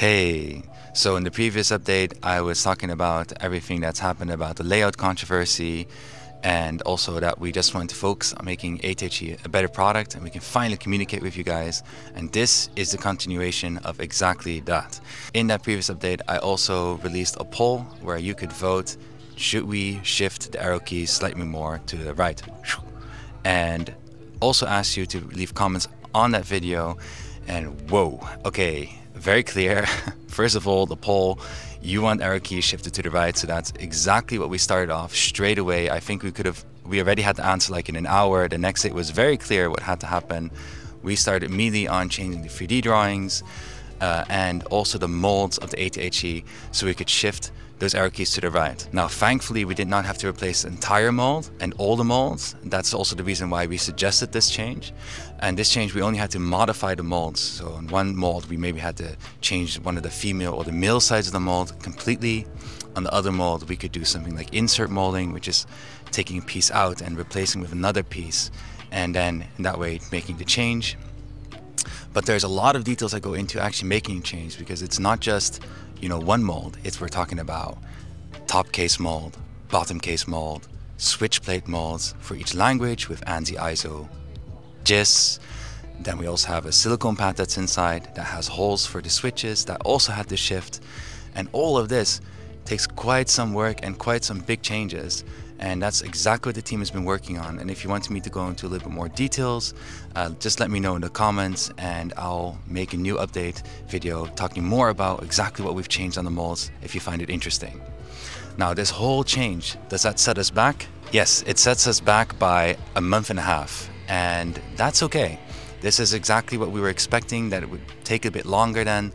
Hey, so in the previous update I was talking about everything that's happened about the layout controversy, and also that we just want to focus on making 80HE a better product and we can finally communicate with you guys, and this is the continuation of exactly that. In that previous update I also released a poll where you could vote, should we shift the arrow keys slightly more to the right, and also asked you to leave comments on that video. And whoa, okay, very clear. First of all, the poll, you want arrow keys shifted to the right, so that's exactly what we started off straight away. I think we already had the answer like in an hour. The next day it was very clear what had to happen. We started immediately on changing the 3D drawings and also the molds of the 80HE so we could shift those arrow keys to the right. Now thankfully we did not have to replace the entire mold and all the molds. That's also the reason why we suggested this change. And this change we only had to modify the molds. So in one mold we maybe had to change one of the female or the male sides of the mold completely. On the other mold we could do something like insert molding, which is taking a piece out and replacing with another piece, and then in that way making the change. But there's a lot of details that go into actually making a change, because it's not just, you know, one mold. We're talking about top case mold, bottom case mold, switch plate molds for each language with ANSI ISO GIS. Then we also have a silicone pad that's inside that has holes for the switches that also had to shift. And all of this takes quite some work and quite some big changes. And that's exactly what the team has been working on. And if you want me to go into a little bit more details, just let me know in the comments and I'll make a new update video talking more about exactly what we've changed on the molds if you find it interesting. Now this whole change, does that set us back? Yes, it sets us back by a month and a half, and that's okay. This is exactly what we were expecting, that it would take a bit longer than,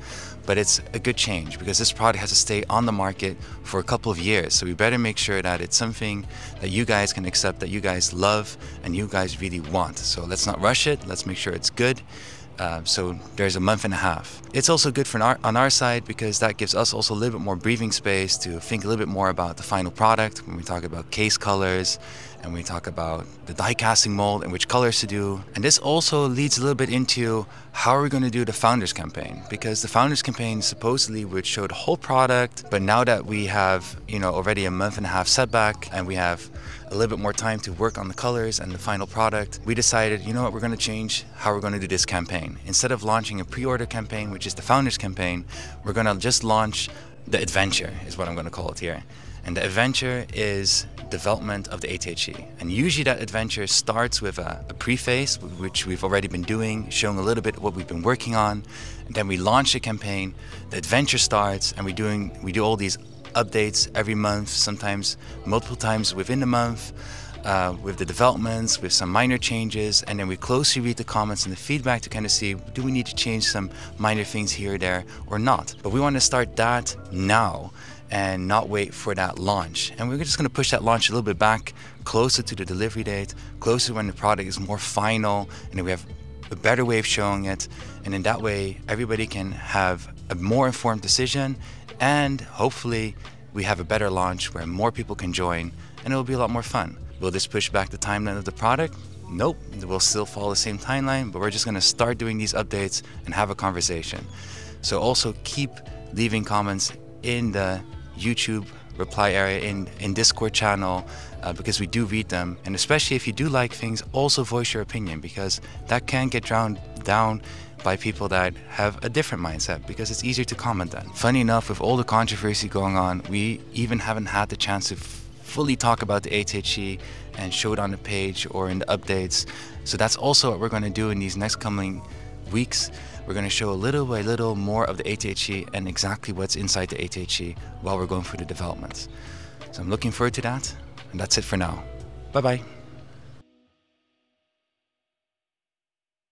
but it's a good change because this product has to stay on the market for a couple of years. So we better make sure that it's something that you guys can accept, that you guys love and you guys really want. So let's not rush it. Let's make sure it's good. So there's a month and a half. It's also good for on our side because that gives us also a little bit more breathing space to think a little bit more about the final product when we talk about case colors and we talk about the die casting mold and which colors to do. And this also leads a little bit into how are we going to do the founders campaign, because the founders campaign supposedly would show the whole product, but now that we have, you know, already a month and a half setback and we have a little bit more time to work on the colors and the final product, we decided, you know what, we're going to change how we're going to do this campaign. Instead of launching a pre-order campaign, which is the founders campaign, we're going to just launch the adventure, is what I'm going to call it here. And the adventure is development of the 80HE. And usually that adventure starts with a preface, which we've already been doing, showing a little bit what we've been working on. And then we launch the campaign, the adventure starts, and we do all these updates every month, sometimes multiple times within the month, with the developments, with some minor changes, and then we closely read the comments and the feedback to kind of see, do we need to change some minor things here or there or not. But we want to start that now and not wait for that launch. And we're just going to push that launch a little bit back, closer to the delivery date, closer when the product is more final, and then we have a better way of showing it. And in that way, everybody can have a more informed decision, and hopefully we have a better launch where more people can join and it will be a lot more fun. Will this push back the timeline of the product? Nope, we'll still follow the same timeline, but we're just going to start doing these updates and have a conversation. So also keep leaving comments in the YouTube reply area, in Discord channel, because we do read them. And especially if you do like things, also voice your opinion, because that can get drowned down by people that have a different mindset, because it's easier to comment then. Funny enough, with all the controversy going on, we even haven't had the chance to fully talk about the 80HE and show it on the page or in the updates. So that's also what we're going to do in these next coming weeks. We're going to show a little by little more of the 80HE and exactly what's inside the 80HE while we're going through the developments. So I'm looking forward to that, and that's it for now. Bye bye.